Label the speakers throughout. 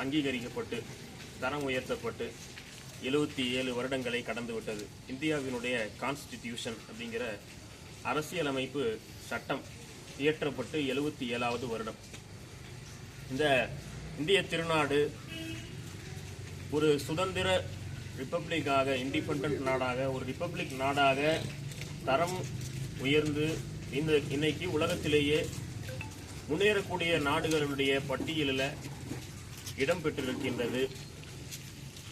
Speaker 1: அங்கீகரிக்கப்பட்டு தரம் உயர்த்தப்பட்டு 77 வருடங்களை கடந்து விட்டது. இந்தியாவினுடைய கான்ஸ்டிடியூஷன் அப்படிங்கிற அரசியலமைப்பு சட்டம் இயற்றப்பட்டு 77வது வருடம். இந்த இந்திய திருநாடு ஒரு சுதந்திர ரிப்பப்ளிக்காக, இண்டிபெண்டன்ட் நாடாக, ஒரு ரிப்பப்ளிக் நாடாக தரம் உயர்ந்து இன்னைக்கு உலகத்திலேயே முன்னேறக்கூடிய நாடுகளுடைய பட்டியலில் இடம் பெற்றிருக்கின்றது.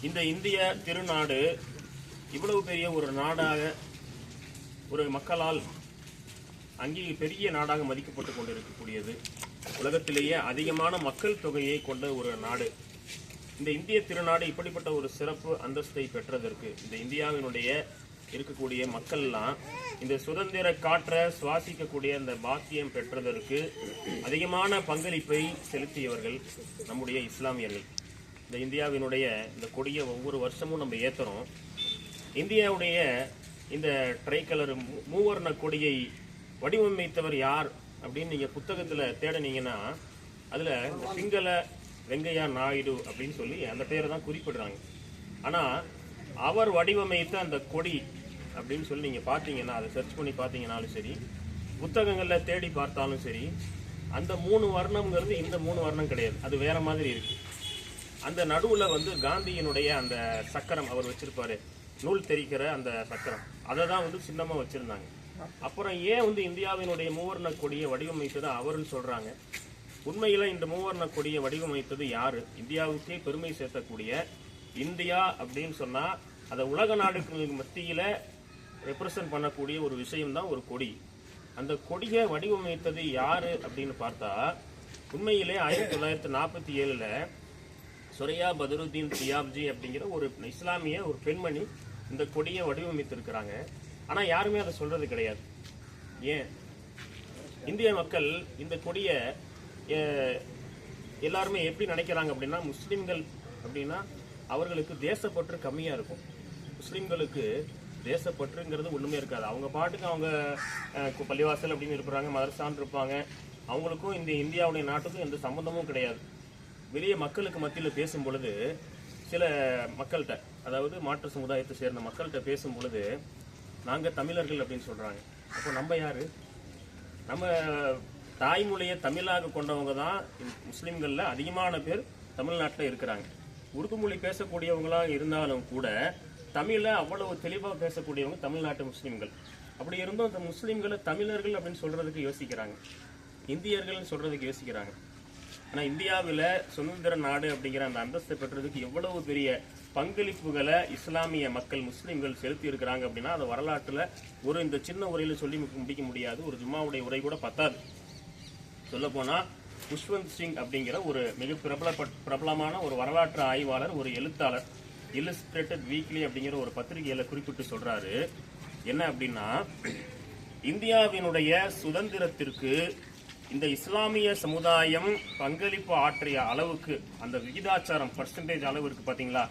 Speaker 1: இந்த இந்திய திருநாடு இவ்வளவு பெரிய ஒரு நாடாக, ஒரு மக்களால் பெரிய நாடாக மதிக்கப்பட்டு கொண்டிருக்கக்கூடியது. உலகத்திலேயே அதிகமான மக்கள் தொகையை கொண்ட ஒரு நாடு. இந்த இந்திய திருநாடு இப்படிப்பட்ட ஒரு சிறப்பு அந்தஸ்தை பெற்றதற்கு இந்த இந்தியாவினுடைய இருக்கக்கூடிய மக்கள்லாம் இந்த சுதந்திர காற்றை சுவாசிக்கக்கூடிய அந்த பாக்கியம் பெற்றதற்கு அதிகமான பங்களிப்பை செலுத்தியவர்கள் நம்முடைய இஸ்லாமியர்கள். இந்த இந்தியாவினுடைய இந்த கொடியை ஒவ்வொரு வருஷமும் நம்ம ஏற்றுறோம். இந்தியாவுடைய இந்த ட்ரைகலர் மூவர்ண கொடியை வடிவமைத்தவர் யார் அப்படின்னு நீங்கள் புத்தகத்தில் தேடினீங்கன்னா அதில் சிங்கள வெங்கையா நாயுடு அப்படின்னு சொல்லி அந்த பேரை தான் குறிப்பிடுறாங்க. ஆனால் அவர் வடிவமைத்த அந்த கொடி அப்படின்னு சொல்லி நீங்கள் பார்த்தீங்கன்னா, அதை சர்ச் பண்ணி பார்த்தீங்கன்னாலும் சரி, புத்தகங்களில் தேடி பார்த்தாலும் சரி, அந்த 3 வர்ணம்ங்கிறது இந்த 3 வர்ணம் கிடையாது. அது வேற மாதிரி இருக்கு. அந்த நடுவில் காந்தியினுடைய அந்த சக்கரம் அவர் வச்சிருப்பாரு, நூல் தெரிக்கிற அந்த சக்கரம், அதை தான் சின்னமாக வச்சிருந்தாங்க. அப்புறம் ஏன் இந்தியாவினுடைய மூவர்ண கொடியை வடிவமைத்ததை அவர்கள் சொல்றாங்க. உண்மையில இந்த மூவர்ண கொடியை வடிவமைத்தது யாரு? இந்தியாவுக்கே பெருமை சேர்த்தக்கூடிய, இந்தியா அப்படின்னு சொன்னா அதை உலக நாடுகளுக்கு மத்தியில ரெப்ரசன்ட் பண்ணக்கூடிய ஒரு விஷயம்தான் ஒரு கொடி. அந்த கொடியை வடிவமைத்தது யாரு அப்படின்னு பார்த்தா, உண்மையிலே 1947 சுரையா பதருதீன் தியாப்ஜி அப்படிங்கிற ஒரு இஸ்லாமிய ஒரு பெண்மணி இந்த கொடியை வடிவமைத்திருக்கிறாங்க. ஆனா யாருமே அதை சொல்றது கிடையாது. ஏன்? இந்திய மக்கள் இந்த கொடியை எல்லாருமே எப்படி நினைக்கிறாங்க அப்படின்னா, முஸ்லிம்கள் அப்படின்னா அவர்களுக்கு தேசப்பற்று கம்மியா இருக்கும். முஸ்லிம்களுக்கு தேசப்பற்றுங்கிறது ஒண்ணுமே இருக்காது. அவங்க பாட்டுக்கு அவங்க பள்ளிவாசல் அப்படின்னு இருப்பாங்க, மதரசான் இருப்பாங்க. அவங்களுக்கும் இந்த இந்தியாவுடைய நாட்டுக்கும் எந்த சம்பந்தமும் கிடையாது. வெளியே மக்களுக்கு மத்தியில் பேசும் பொழுது சில மக்கள்கிட்ட, அதாவது மாற்று சமுதாயத்தை சேர்ந்த மக்கள்கிட்ட பேசும் பொழுது நாங்க தமிழர்கள் அப்படின்னு சொல்றாங்க. அப்போ நம்ம யாரு? நம்ம தாய்மொழியை தமிழாக கொண்டவங்க தான் முஸ்லிம்கள்ல அதிகமான பேர் தமிழ்நாட்டில் இருக்கிறாங்க. உருது மொழி பேசக்கூடியவங்களா இருந்தாலும் கூட தமிழை அவ்வளவு தெளிவாக பேசக்கூடியவங்க தமிழ்நாட்டு முஸ்லிம்கள். அப்படி இருந்தும் அந்த முஸ்லிம்களை தமிழர்கள் அப்படின்னு சொல்றதுக்கு யோசிக்கிறாங்க, இந்தியர்கள் சொல்றதுக்கு யோசிக்கிறாங்க. ஆனா இந்தியாவில் சுதந்திர நாடு அப்படிங்கிற அந்த அந்தஸ்தை பெற்றதுக்கு எவ்வளவு பெரிய பங்களிப்புகளை இஸ்லாமிய மக்கள், முஸ்லிம்கள் செலுத்தி இருக்கிறாங்க அப்படின்னா அதை வரலாற்றுல இந்த சின்ன உரையில சொல்லி முடிக்க முடியாது. ஒரு ஜும்மாவுடைய உரை கூட பத்தாது. சொல்ல போனா குஷ்வந்த் சிங் அப்படிங்கிற ஒரு மிக பிரபலமான ஒரு வரலாற்று ஆய்வாளர், ஒரு எழுத்தாளர், இல்லஸ்ட்ரேட்டட் வீக்லி அப்படிங்கிற ஒரு பத்திரிகையில குறிப்பிட்டு சொல்றாரு. என்ன அப்படின்னா, இந்தியாவினுடைய சுதந்திரத்திற்கு இந்த இஸ்லாமிய சமுதாயம் பங்களிப்பு ஆற்றிய அளவுக்கு, அந்த விகிதாச்சாரம் பர்சன்டேஜ் அளவு இருக்கு பாத்தீங்களா,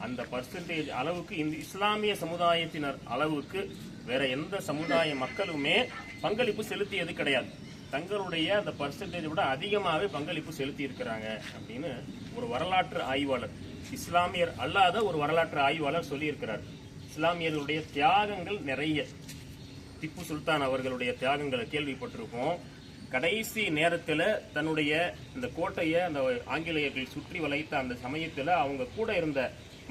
Speaker 1: அந்த பர்சன்டேஜ் அளவுக்கு இந்த இஸ்லாமிய சமுதாயத்தினர் அளவுக்கு வேற எந்த சமுதாய மக்களுமே பங்களிப்பு செலுத்தியது கிடையாது. தங்களுடைய அந்த பர்சன்டேஜ் விட அதிகமாகவே பங்களிப்பு செலுத்தி இருக்கிறாங்க அப்படின்னு ஒரு வரலாற்று ஆய்வாளர், இஸ்லாமியர் அல்லாத ஒரு வரலாற்று ஆய்வாளர் சொல்லியிருக்கிறார். இஸ்லாமியர்களுடைய தியாகங்கள் நிறைய. திப்பு சுல்தான் அவர்களுடைய தியாகங்களை கேள்விப்பட்டிருக்கோம். கடைசி நேரத்தில் தன்னுடைய இந்த கோட்டையை அந்த ஆங்கிலேயர்கள் சுற்றி வளைத்த அந்த சமயத்தில் அவங்க கூட இருந்த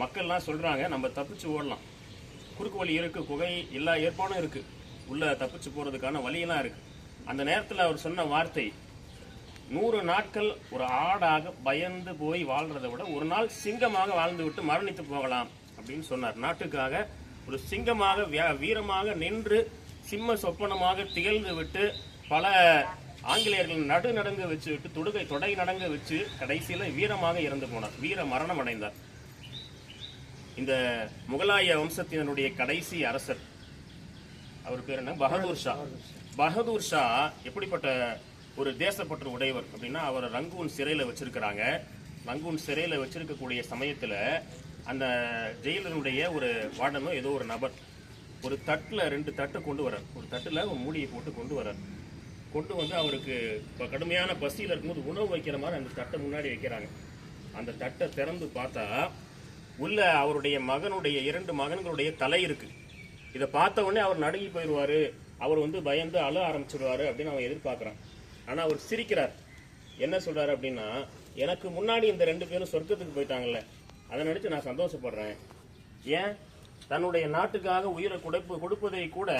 Speaker 1: மக்கள்லாம் சொல்றாங்க, நம்ம தப்பிச்சு ஓடலாம், குறுக்கு வழி இருக்கு, குகை எல்லா ஏற்பாடும் இருக்கு, உள்ள தப்பிச்சு போறதுக்கான வழியெல்லாம் இருக்கு. அந்த நேரத்தில் அவர் சொன்ன வார்த்தை, 100 நாட்கள் ஒரு ஆடாக பயந்து போய் வாழ்றதை விட ஒரு நாள் சிங்கமாக வாழ்ந்து விட்டு மரணித்து போகலாம் அப்படின்னு சொன்னார். நாட்டுக்காக ஒரு சிங்கமாக வீரமாக நின்று சிம்ம சொப்பனமாக திகழ்ந்து விட்டு பல ஆங்கிலேயர்கள் நடுநடங்க வச்சு விட்டு தொடை நடங்க வச்சு கடைசியில வீரமாக இறந்து போனார், வீர மரணம் அடைந்தார். இந்த முகலாய வம்சத்தினருடைய கடைசி அரசர், அவர் பேர் என்ன, பகதூர் ஷா. பகதூர் ஷா எப்படிப்பட்ட ஒரு தேசப்பற்று உடையவர் அப்படின்னா, அவர் ரங்கூன் சிறையில வச்சிருக்கிறாங்க. ரங்கூன் சிறையில வச்சிருக்கக்கூடிய சமயத்துல அந்த ஜெயிலனுடைய ஒரு வார்டனோ ஏதோ ஒரு நபர் ஒரு தட்டுல 2 தட்டை கொண்டு வர்றார். ஒரு தட்டுல ஒரு மூடியை போட்டு கொண்டு வர்றார். கொண்டு வந்து அவருக்கு கடுமையான பசியில இருக்கும்போது உணவு வைக்கிற மாதிரி அந்த தட்டை முன்னாடி வைக்கிறாங்க. அந்த தட்டை திறந்து பார்த்தா உள்ள அவருடைய மகனுடைய 2 மகன்களுடைய தலை இருக்கு. இதை பார்த்த உடனே அவர் நடுங்கி போயிடுவாரு, அவர் வந்து பயந்து அழ ஆரம்பிச்சிடுவாரு அப்படின்னு அவன் எதிர்பார்க்குறான். ஆனால் அவர் சிரிக்கிறார். என்ன சொல்றாரு அப்படின்னா, எனக்கு முன்னாடி இந்த 2 பேரும் சொர்க்கத்துக்கு போயிட்டாங்கல்ல, அதை நினைச்சு நான் சந்தோஷப்படுறேன். ஏன் தன்னுடைய நாட்டுக்காக உயிரை கொடுப்பதை கூட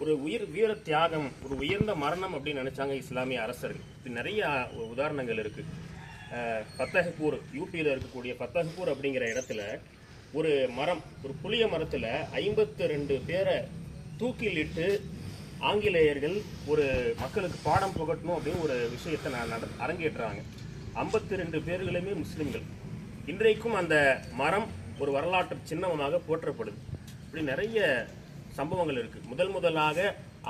Speaker 1: ஒரு வீர தியாகம், ஒரு உயர்ந்த மரணம் அப்படின்னு நினைச்சாங்க இஸ்லாமிய அரசர்கள். இது நிறைய உதாரணங்கள் இருக்கு. ஃபத்தஹ்பூர், யூபியில் இருக்கக்கூடிய ஃபத்தஹ்பூர் அப்படிங்கிற இடத்துல ஒரு மரம், ஒரு புளிய மரத்துல 52 பேரை தூக்கிலிட்டு ஆங்கிலேயர்கள் ஒரு மக்களுக்கு பாடம் புகட்டணும் அப்படின்னு ஒரு விஷயத்தை அரங்கேற்றாங்க. 52 பேர்களுமே முஸ்லிம்கள். இன்றைக்கும் அந்த மரம் ஒரு வரலாற்று சின்னமாக போற்றப்படுது. இப்படி நிறைய சம்பவங்கள் இருக்கு. முதலாக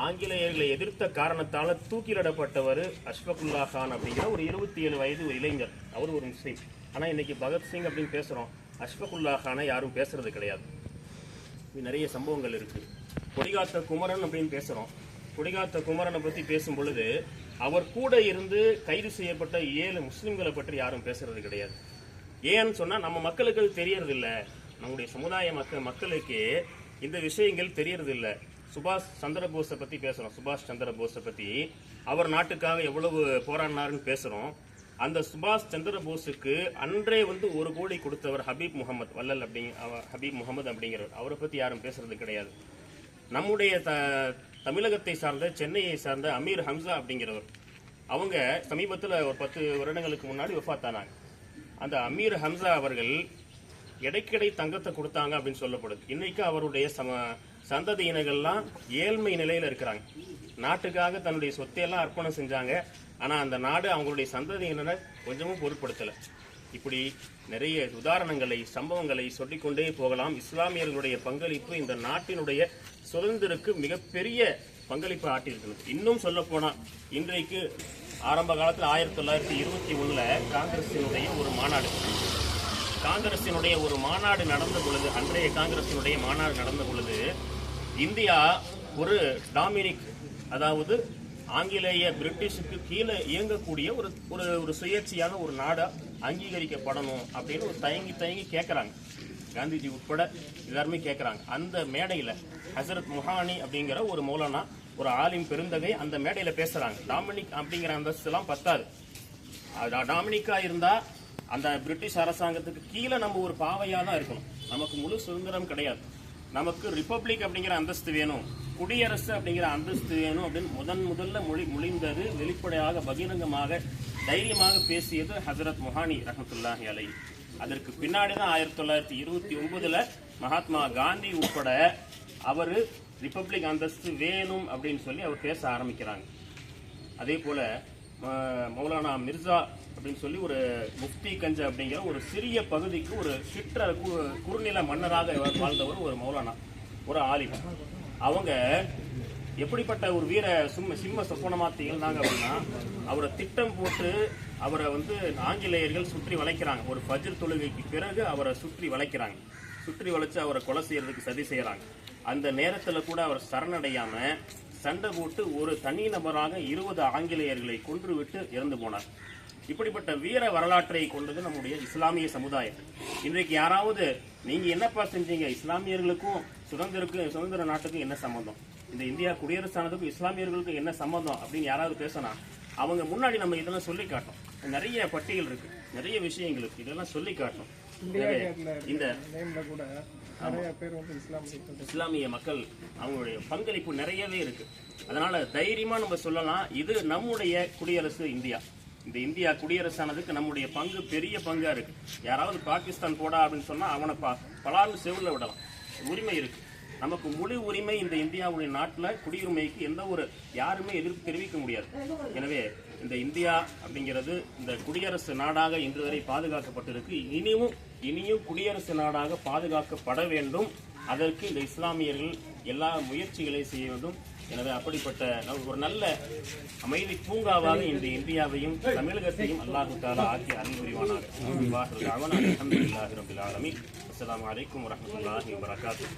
Speaker 1: ஆங்கிலேயர்களை எதிர்த்த காரணத்தால தூக்கிலிடப்பட்டவர் அஷ்ஃபகுல்லா கான் அப்படிங்கிற ஒரு 27 வயது இளைஞர். அவர் ஒரு முஸ்லீம். ஆனா இன்னைக்கு பகத்சிங் அப்படின்னு பேசுறோம், அஷ்ஃபகுல்லா கானை யாரும் பேசுறது கிடையாது. நிறைய சம்பவங்கள் இருக்கு. கொடிகாத்த குமரன் அப்படின்னு பேசுறோம். கொடிகாத்த குமரனை பத்தி பேசும் பொழுது அவர் கூட இருந்து கைது செய்யப்பட்ட 7 முஸ்லிம்களை பற்றி யாரும் பேசுறது கிடையாது. ஏன்னு சொன்னா நம்ம மக்களுக்கு அது தெரியறது இல்லை. நம்முடைய சமுதாய மக்களுக்கு இந்த விஷயங்கள் தெரியறது இல்லை. சுபாஷ் சந்திர போஸை பத்தி பேசுறோம். சுபாஷ் சந்திர போஸை பத்தி அவர் நாட்டுக்காக எவ்வளவு போராடினாருன்னு பேசுறோம். அந்த சுபாஷ் சந்திர போஸுக்கு அன்றே வந்து 1 கோடி கொடுத்தவர் ஹபீப் முகமது வல்லல் ஹபீப் முகமது அப்படிங்கிறவர். அவரை பத்தி யாரும் பேசுறது கிடையாது. நம்முடைய தமிழகத்தை சார்ந்த, சென்னையை சார்ந்த அமீர் ஹம்சா அப்படிங்கிறவர், அவங்க சமீபத்தில் ஒரு 10 வருடங்களுக்கு முன்னாடி வஃபாத்தானாங்க. அந்த அமீர் ஹம்சா அவர்கள் இடைக்கிடை தங்கத்தை கொடுத்தாங்க அப்படின்னு சொல்லப்படுது. இன்னைக்கு அவருடைய சந்ததியினர்கள்லாம் ஏழ்மை நிலையில இருக்கிறாங்க. நாட்டுக்காக தன்னுடைய சொத்தையெல்லாம் அர்ப்பணம் செஞ்சாங்க. ஆனா அந்த நாடு அவங்களுடைய சந்ததியினரை கொஞ்சமும் பொருட்படுத்தல. இப்படி நிறைய உதாரணங்களை, சம்பவங்களை சொல்லிக்கொண்டே போகலாம். இஸ்லாமியர்களுடைய பங்களிப்பு இந்த நாட்டினுடைய சுதந்திரக்கு மிகப்பெரிய பங்களிப்பு ஆட்டியிருக்கிறது. இன்னும் சொல்ல போனா இன்றைக்கு ஆரம்ப காலத்தில் 1921 காங்கிரசினுடைய ஒரு மாநாடு நடந்த பொழுது, அன்றைய காங்கிரசினுடைய மாநாடு நடந்த பொழுது இந்தியா ஒரு டாமினிக், அதாவது ஆங்கிலேய பிரிட்டிஷுக்கு கீழே இயங்கக்கூடிய ஒரு சுயேட்சையான ஒரு நாடா அங்கீகரிக்கப்படணும் அப்படின்னு ஒரு தயங்கி கேட்கறாங்க. காந்திஜி உட்பட எல்லாருமே கேட்கறாங்க. அந்த மேடையில ஹசரத் முஹானி அப்படிங்கிற ஒரு மௌலானா, ஒரு ஆலிம் பெருந்தகை அந்த மேடையில பேசுறாங்க. டாமினிக் அப்படிங்கிற அந்தஸ்து எல்லாம் பத்தாது. டாமினிக்கா இருந்தா அந்த பிரிட்டிஷ் அரசாங்கத்துக்கு கீழே நம்ம ஒரு பாவையா தான் இருக்கணும். நமக்கு முழு சுதந்திரம் கிடையாது. நமக்கு ரிப்பப்ளிக் அப்படிங்கிற அந்தஸ்து வேணும், குடியரசு அப்படிங்கிற அந்தஸ்து வேணும் அப்படின்னு முதல்ல மொழிந்தது, வெளிப்படையாக பகிரங்கமாக தைரியமாக பேசியது ஹசரத் முஹானி ரஹ்மத்துல்லாஹி அலைஹி. அதற்கு பின்னாடிதான் 1929 மகாத்மா காந்தி உட்பட அவரு ரிப்பப்ளிக் அந்தஸ்து வேணும் அப்படின்னு சொல்லி அவர் பேச ஆரம்பிக்கிறாங்க. அதே போல மௌலானா மிர்சா அப்படின்னு சொல்லி ஒரு முஃப்தி கஞ்ச அப்படிங்கிற ஒரு சிறிய பகுதிக்கு ஒரு குறுநில மன்னராக வாழ்ந்தவர் ஒரு மௌலானா, ஒரு ஆலிம். அவங்க எப்படிப்பட்ட ஒரு வீர சிம்ம சொப்பனமா திகழ்ந்தாங்க அப்படின்னா, அவரை திட்டம் போட்டு அவரை வந்து ஆங்கிலேயர்கள் சுற்றி வளைக்கிறாங்க. ஒரு ஃபஜ்ர் தொழுகைக்கு பிறகு அவரை சுற்றி வளைக்கிறாங்க. சுற்றி வளைச்சு அவரை கொலை செய்யறதுக்கு சதி செய்யறாங்க. அந்த நேரத்துல கூட அவர் சரணடையாம சண்டை போட்டு ஒரு தனி நபராக 20 ஆங்கிலேயர்களை கொன்று விட்டு இறந்து போனார். இப்படிப்பட்ட வீர வரலாற்றை கொண்டது நம்முடைய இஸ்லாமிய சமுதாயம். இன்றைக்கு யாராவது நீங்க என்னப்பா செஞ்சீங்க, இஸ்லாமியர்களுக்கும் சுதந்திர நாட்டுக்கும் என்ன சம்பந்தம், இந்த இந்தியா குடியரசானதுக்கும் இஸ்லாமியர்களுக்கும் என்ன சம்பந்தம் அப்படின்னு யாராவது பேசினா அவங்க முன்னாடி நம்ம இதெல்லாம் சொல்லி காட்டும். நிறைய பட்டியல் இருக்கு, நிறைய விஷயங்கள் இருக்கு, இதெல்லாம் சொல்லி காட்டும். இந்த இஸ்லாமிய மக்கள் அவங்களுடைய பங்களிப்பு நிறையவே இருக்கு. அதனால தைரியமா நம்ம சொல்லலாம், இது நம்முடைய குடியரசு இந்தியா. இந்த இந்தியா குடியரசானதுக்கு நம்முடைய பங்கு பெரிய பங்கா இருக்கு. யாராவது பாகிஸ்தான் போடா அப்படின்னு சொன்னா அவனை பலான்னு செவுல விடலாம், உரிமை இருக்கு. நமக்கு முழு உரிமை இந்த இந்தியாவுடைய நாட்டில் குடியுரிமைக்கு எந்த ஒரு யாருமே எதிர்ப்பு தெரிவிக்க முடியாது. எனவே இந்த இந்தியா அப்படிங்கிறது இந்த குடியரசு நாடாக இன்று வரை பாதுகாக்கப்பட்டிருக்கு. இனியும் குடியரசு நாடாக பாதுகாக்கப்பட வேண்டும். அதற்கு இந்த இஸ்லாமியர்கள் எல்லா முயற்சிகளை செய்ய வேண்டும். எனவே அப்படிப்பட்ட ஒரு நல்ல அமைதி பூங்காவாக இந்த இந்தியாவையும் தமிழகத்தையும் அல்லாஹு தஆலா ஆக்கி அருள் புரிவானாக. அல்ஹம்துலில்லாஹி ரப்பில் ஆலமீன். அஸ்ஸலாமு அலைக்கும் வரஹ்மத்துல்லாஹி வபரகாத்துஹு.